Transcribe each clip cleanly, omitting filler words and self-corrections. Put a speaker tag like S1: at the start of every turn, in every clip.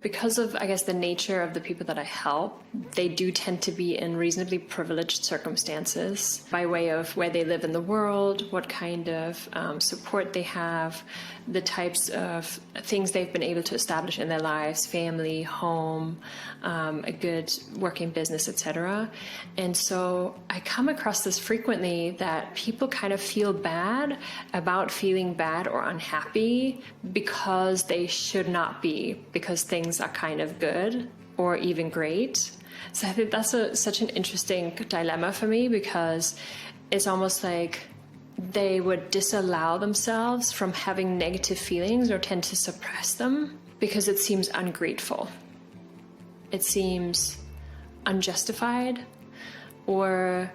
S1: Because of, I guess, the nature of the people that I help, they do tend to be in reasonably privileged circumstances by way of where they live in the world, what kind of support they have, the types of things they've been able to establish in their lives, family, home, a good working business, etc. And so I come across this frequently, that people kind of feel bad about feeling bad or unhappy because they should not be, because things are kind of good or even great. So I think that's such an interesting dilemma for me, because it's almost like they would disallow themselves from having negative feelings or tend to suppress them because it seems ungrateful. It seems unjustified, or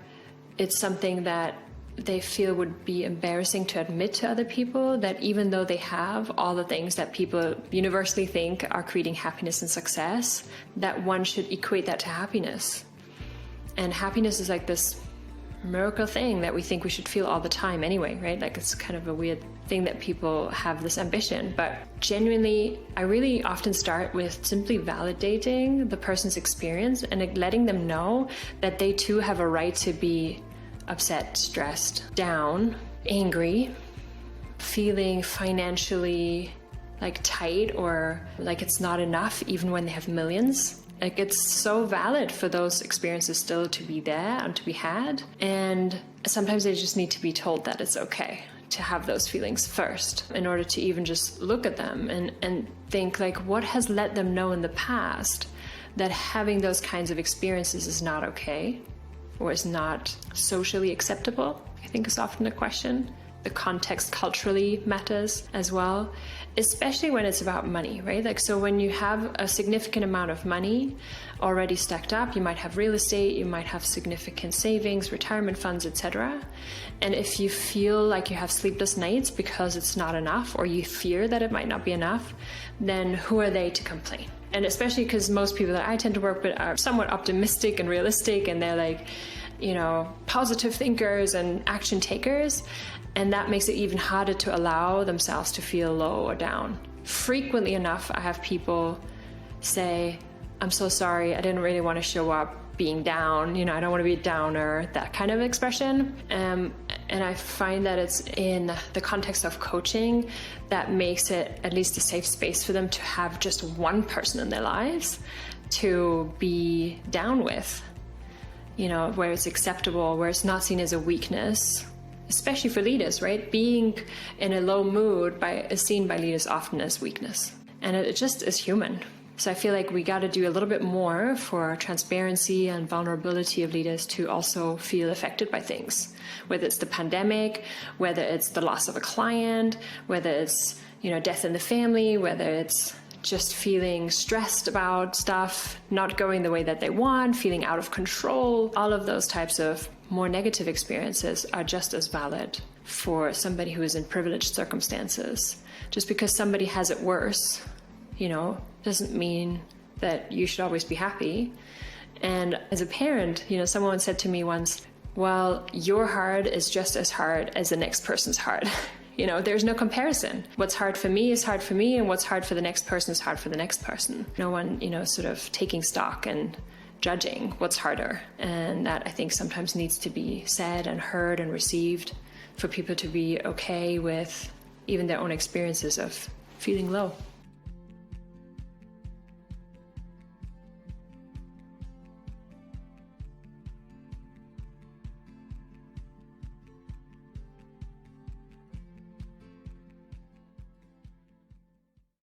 S1: it's something that they feel would be embarrassing to admit to other people, that even though they have all the things that people universally think are creating happiness and success, that one should equate that to happiness. And happiness is like this miracle thing that we think we should feel all the time anyway, right? Like, it's kind of a weird thing that people have this ambition. But genuinely, I really often start with simply validating the person's experience and letting them know that they too have a right to be upset, stressed, down, angry, feeling financially like tight or like it's not enough even when they have millions. Like, it's so valid for those experiences still to be there and to be had. And sometimes they just need to be told that it's okay to have those feelings first in order to even just look at them and think, like, what has let them know in the past that having those kinds of experiences is not okay or is not socially acceptable, I think is often a question. The context culturally matters as well, especially when it's about money, right? Like, so when you have a significant amount of money already stacked up, you might have real estate, you might have significant savings, retirement funds, etc. And if you feel like you have sleepless nights because it's not enough, or you fear that it might not be enough, then who are they to complain? And especially because most people that I tend to work with are somewhat optimistic and realistic, and they're like, you know, positive thinkers and action takers. And that makes it even harder to allow themselves to feel low or down. Frequently enough, I have people say, I'm so sorry, I didn't really want to show up being down, you know, I don't want to be a downer, that kind of expression. And I find that it's in the context of coaching that makes it at least a safe space for them to have just one person in their lives to be down with, you know, where it's acceptable, where it's not seen as a weakness, especially for leaders, right? Being in a low mood is seen by leaders often as weakness, and it just is human. So I feel like we got to do a little bit more for transparency and vulnerability of leaders to also feel affected by things, whether it's the pandemic, whether it's the loss of a client, whether it's, you know, death in the family, whether it's just feeling stressed about stuff not going the way that they want, feeling out of control. All of those types of more negative experiences are just as valid for somebody who is in privileged circumstances. Just because somebody has it worse, you know, doesn't mean that you should always be happy. And as a parent, you know, someone said to me once, well, your hard is just as hard as the next person's hard. You know, there's no comparison. What's hard for me is hard for me, and what's hard for the next person is hard for the next person. No one, you know, sort of taking stock and judging what's harder. And that, I think, sometimes needs to be said and heard and received for people to be okay with even their own experiences of feeling low.